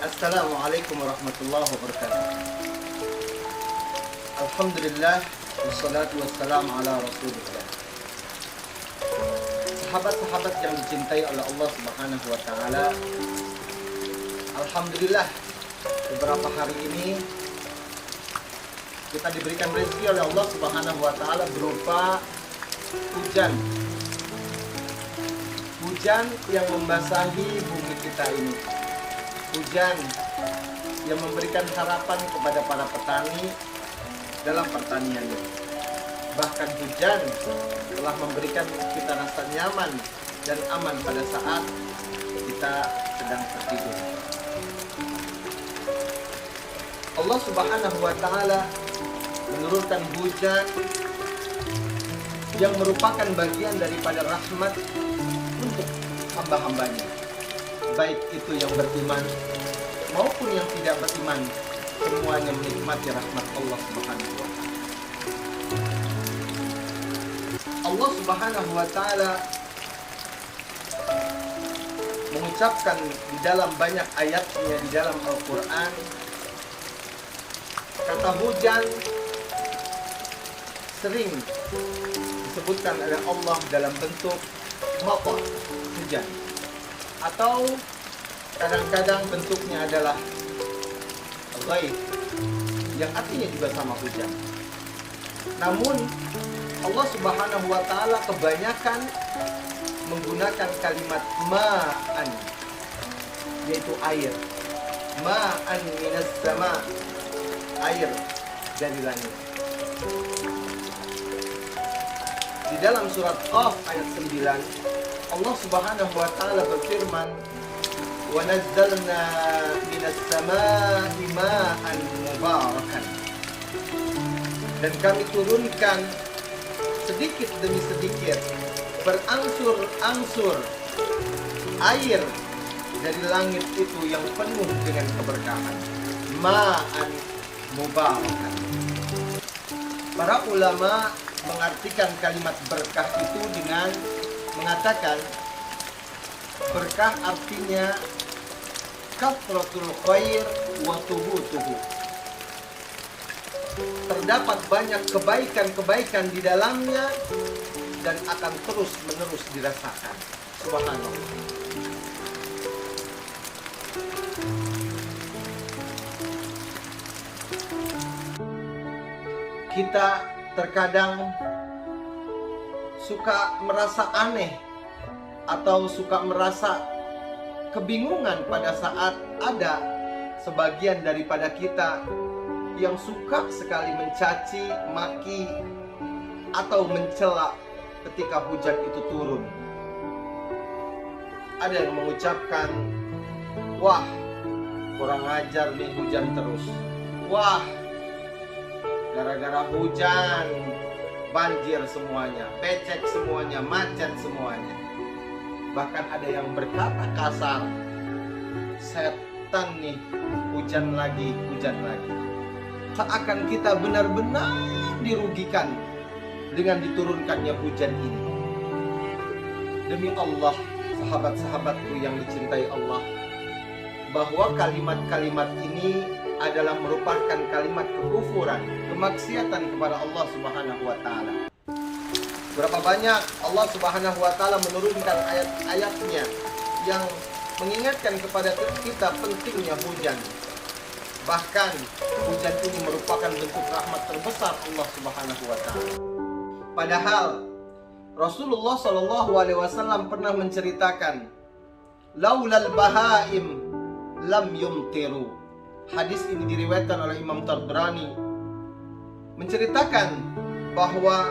Assalamualaikum warahmatullahi wabarakatuh. Alhamdulillah, wassalatu wassalamu ala rasulillah. Sahabat-sahabat yang dicintai oleh Allah Subhanahu wa ta'ala, alhamdulillah, beberapa hari ini kita diberikan rezeki oleh Allah Subhanahu wa ta'ala berupa hujan. Hujan yang membasahi bumi kita ini. Hujan yang memberikan harapan kepada para petani dalam pertaniannya. Bahkan hujan telah memberikan kita rasa nyaman dan aman pada saat kita sedang tertidur. Allah Subhanahu wa ta'ala menurunkan hujan yang merupakan bagian daripada rahmat untuk hamba-hambanya, baik itu yang beriman maupun yang tidak beriman, semuanya menikmati rahmat Allah Subhanahu wa ta'ala. Allah Subhanahu wa ta'ala mengucapkan di dalam banyak ayatnya di dalam Al-Quran, kata hujan sering disebutkan oleh Allah dalam bentuk matar, hujan, atau kadang-kadang bentuknya adalah ghaib, yang artinya juga sama hujan. Namun Allah Subhanahu wa ta'ala kebanyakan menggunakan kalimat ma'an, yaitu air. Ma'an minas sama, air dari langit. Di dalam surat Qaf ayat 9, Allah Subhanahu wa ta'ala berfirman, wa nazzalna minas samaa'i ma'an mubarakan. Dan kami turunkan sedikit demi sedikit, berangsur-angsur, air dari langit itu yang penuh dengan keberkahan. Ma'an mubarakan. Para ulama mengartikan kalimat berkah itu dengan mengatakan berkah artinya kathratul khair wa thubutuhu. Terdapat banyak kebaikan-kebaikan di dalamnya dan akan terus-menerus dirasakan. Subhanallah. Kita terkadang suka merasa aneh atau suka merasa kebingungan pada saat ada sebagian daripada kita yang suka sekali mencaci, maki, atau mencela ketika hujan itu turun. Ada yang mengucapkan, wah, kurang ajar nih hujan terus. Wah, gara-gara hujan banjir semuanya, becek semuanya, macet semuanya. Bahkan ada yang berkata kasar, setan nih, hujan lagi, hujan lagi. Seakan kita benar-benar dirugikan dengan diturunkannya hujan ini. Demi Allah, sahabat-sahabatku yang dicintai Allah, bahwa kalimat-kalimat ini adalah merupakan kalimat kekufuran, kemaksiatan kepada Allah Subhanahu wa ta'ala. Berapa banyak Allah Subhanahu wa ta'ala menurunkan ayat-ayatnya yang mengingatkan kepada kita pentingnya hujan. Bahkan hujan ini merupakan bentuk rahmat terbesar Allah Subhanahu wa ta'ala. Padahal Rasulullah SAW pernah menceritakan, laulal bahaim lam yumtiru. Hadis ini diriwayatkan oleh Imam Tabrani, menceritakan bahwa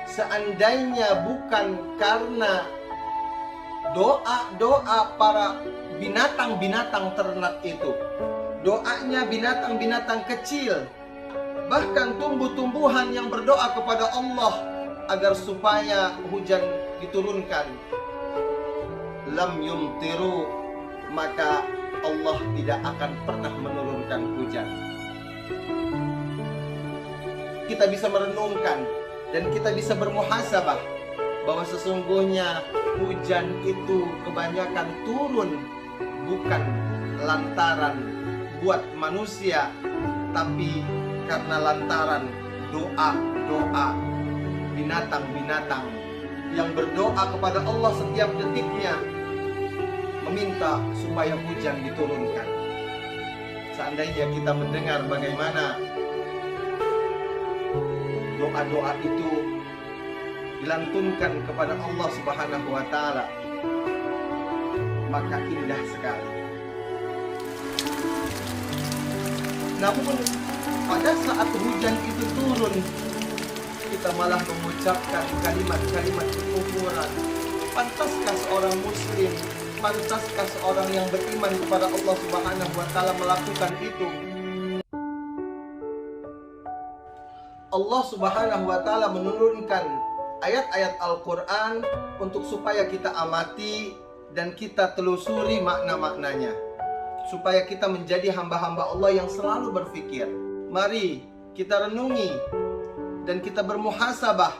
seandainya bukan karena doa-doa para binatang-binatang ternak itu, doanya binatang-binatang kecil, bahkan tumbuh-tumbuhan yang berdoa kepada Allah agar supaya hujan diturunkan, lam yumtiru, maka Allah tidak akan pernah menurunkan hujan. Kita bisa merenungkan dan kita bisa bermuhasabah bahwa sesungguhnya hujan itu kebanyakan turun bukan lantaran buat manusia, tapi karena lantaran doa-doa binatang-binatang yang berdoa kepada Allah setiap detiknya, meminta supaya hujan diturunkan. Seandainya kita mendengar bagaimana doa-doa itu dilantunkan kepada Allah Subhanahu wa Ta'ala, maka indah sekali. Namun pada saat hujan itu turun, kita malah mengucapkan kalimat-kalimat kekufuran. Pantaskah seorang muslim, pantaskah seorang yang beriman kepada Allah Subhanahu wa Ta'ala melakukan itu? Allah Subhanahu wa Ta'ala menurunkan ayat-ayat Al-Quran untuk supaya kita amati dan kita telusuri makna-maknanya, supaya kita menjadi hamba-hamba Allah yang selalu berfikir. Mari kita renungi dan kita bermuhasabah.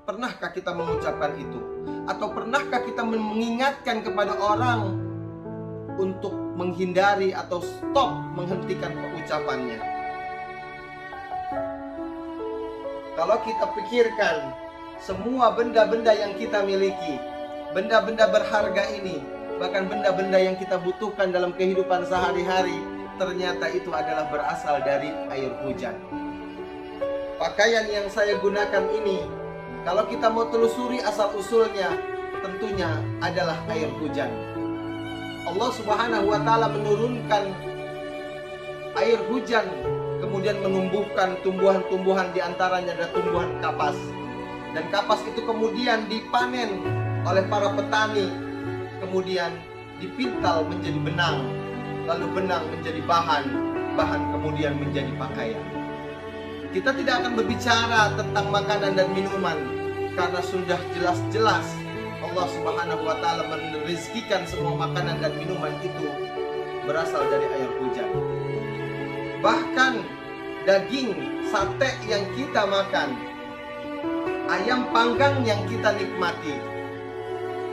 Pernahkah kita mengucapkan itu? Atau pernahkah kita mengingatkan kepada orang untuk menghindari atau stop, menghentikan pengucapannya? Kalau kita pikirkan semua benda-benda yang kita miliki, benda-benda berharga ini, bahkan benda-benda yang kita butuhkan dalam kehidupan sehari-hari, ternyata itu adalah berasal dari air hujan. Pakaian yang saya gunakan ini, kalau kita mau telusuri asal-usulnya, tentunya adalah air hujan. Allah Subhanahu wa Ta'ala menurunkan air hujan, kemudian menumbuhkan tumbuhan-tumbuhan, di antaranya ada tumbuhan kapas. Dan kapas itu kemudian dipanen oleh para petani, kemudian dipintal menjadi benang, lalu benang menjadi bahan, bahan kemudian menjadi pakaian. Kita tidak akan berbicara tentang makanan dan minuman, karena sudah jelas-jelas Allah Subhanahu wa Ta'ala merizkikan semua makanan dan minuman itu berasal dari air hujan. Bahkan daging sate yang kita makan, ayam panggang yang kita nikmati,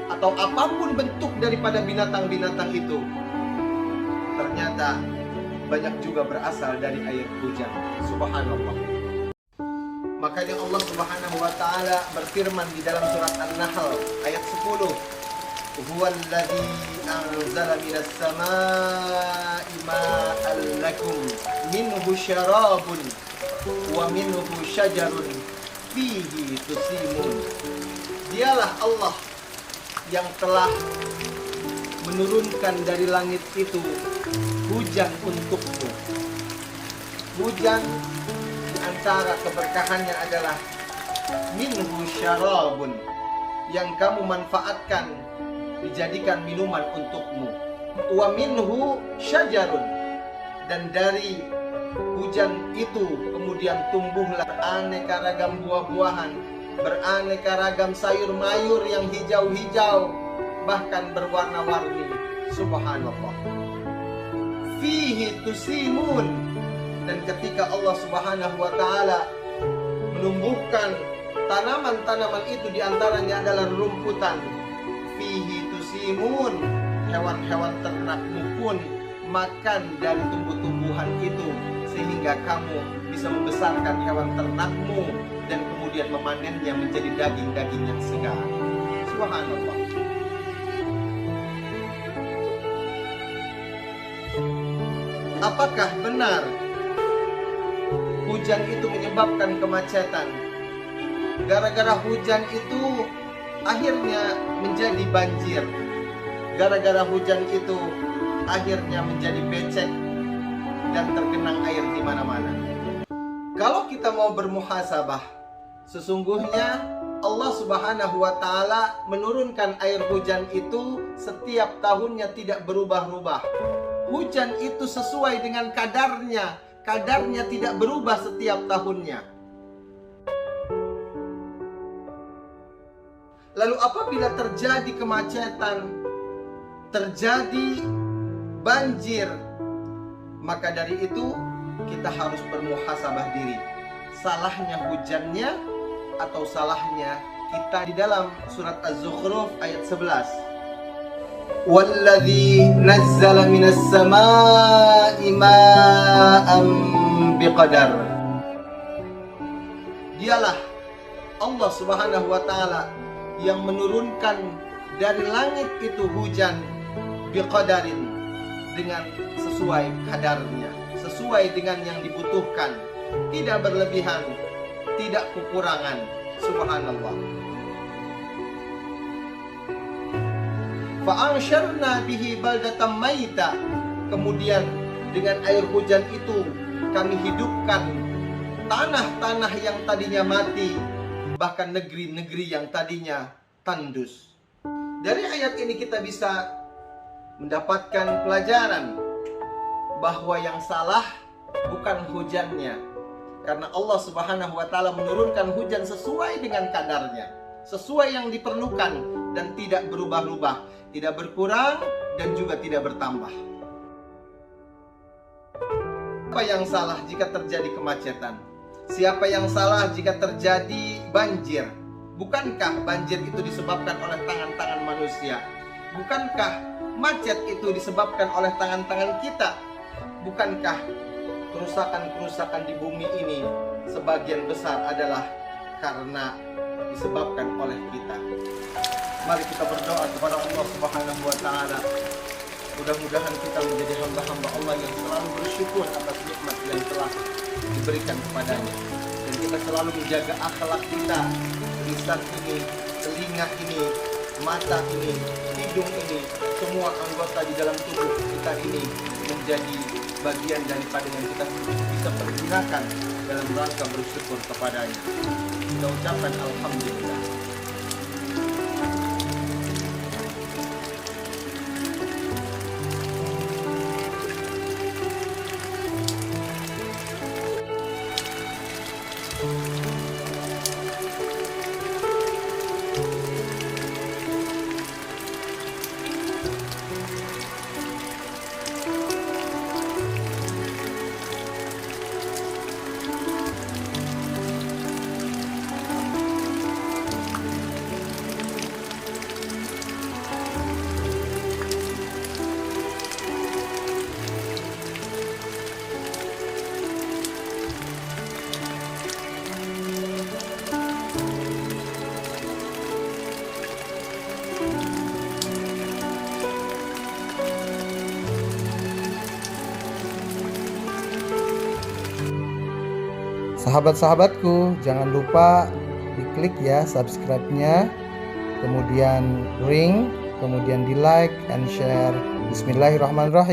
atau apapun bentuk daripada binatang-binatang itu, ternyata banyak juga berasal dari air hujan. Subhanallah. Makanya Allah Subhanahu wa Ta'ala berfirman di dalam surat An-Nahl ayat 10, Huwallazi anzala minas samaa'i ma'an lakum minhu syarabun wa minhu syajarun fihi tusimun. Dialah Allah yang telah menurunkan dari langit itu hujan untukmu. Hujan di antara keberkahannya adalah minhu syarabun, yang kamu manfaatkan dijadikan minuman untukmu. Wa minhu syajarun, dan dari hujan itu kemudian tumbuhlah beraneka ragam buah-buahan, beraneka ragam sayur mayur yang hijau-hijau, bahkan berwarna-warni. Subhanallah. Fihi tusimun, dan ketika Allah Subhanahu wa Ta'ala menumbuhkan tanaman-tanaman itu, diantaranya adalah rumputan. Fihi tusimun, hewan-hewan ternakmu pun makan dari tumbuh-tumbuhan itu, sehingga kamu bisa membesarkan hewan ternakmu dan kemudian memanennya menjadi daging-daging yang segar. Subhanallah. Apakah benar hujan itu menyebabkan kemacetan? Gara-gara hujan itu akhirnya menjadi banjir. Gara-gara hujan itu akhirnya menjadi becek dan tergenang air di mana-mana. Kalau kita mau bermuhasabah, sesungguhnya Allah Subhanahu wa Ta'ala menurunkan air hujan itu setiap tahunnya, tidak berubah-ubah. Hujan itu sesuai dengan kadarnya, kadarnya tidak berubah setiap tahunnya. Lalu apabila terjadi kemacetan, terjadi banjir, maka dari itu kita harus bermuhasabah diri. Salahnya hujannya atau salahnya kita? Di dalam surat Az-Zukhruf ayat 11, Walladzi nazzala minas samaa'i ma'an biqadar. Dialah Allah Subhanahu wa taala yang menurunkan dari langit itu hujan biqadarin, dengan sesuai kadarnya, sesuai dengan yang dibutuhkan, tidak berlebihan, tidak kekurangan. Subhanallah. Fa'ansyarna bihi baldatan maita. Kemudian dengan air hujan itu kami hidupkan tanah-tanah yang tadinya mati, bahkan negeri-negeri yang tadinya tandus. Dari ayat ini kita bisa mendapatkan pelajaran bahwa yang salah bukan hujannya, karena Allah Subhanahu wa taala menurunkan hujan sesuai dengan kadarnya, sesuai yang diperlukan, dan tidak berubah-ubah, tidak berkurang dan juga tidak bertambah. Siapa yang salah jika terjadi kemacetan? Siapa yang salah jika terjadi banjir? Bukankah banjir itu disebabkan oleh tangan-tangan manusia? Bukankah macet itu disebabkan oleh tangan-tangan kita? Bukankah kerusakan-kerusakan di bumi ini sebagian besar adalah karena disebabkan oleh kita? Mari kita berdoa kepada Allah Subhanahu wa taala. Mudah-mudahan kita menjadi hamba-hamba Allah yang selalu bersyukur atas nikmat yang telah diberikan kepadanya, dan kita selalu menjaga akhlak kita, lisan ini, telinga ini, mata ini, hidung ini, semua anggota di dalam tubuh kita ini menjadi bagian daripada yang kita bisa pergunakan dalam rangka bersyukur kepadanya. Kita ucapkan alhamdulillah. Sahabat-sahabatku, jangan lupa diklik ya subscribe-nya, kemudian ring, kemudian di like and share. Bismillahirrahmanirrahim.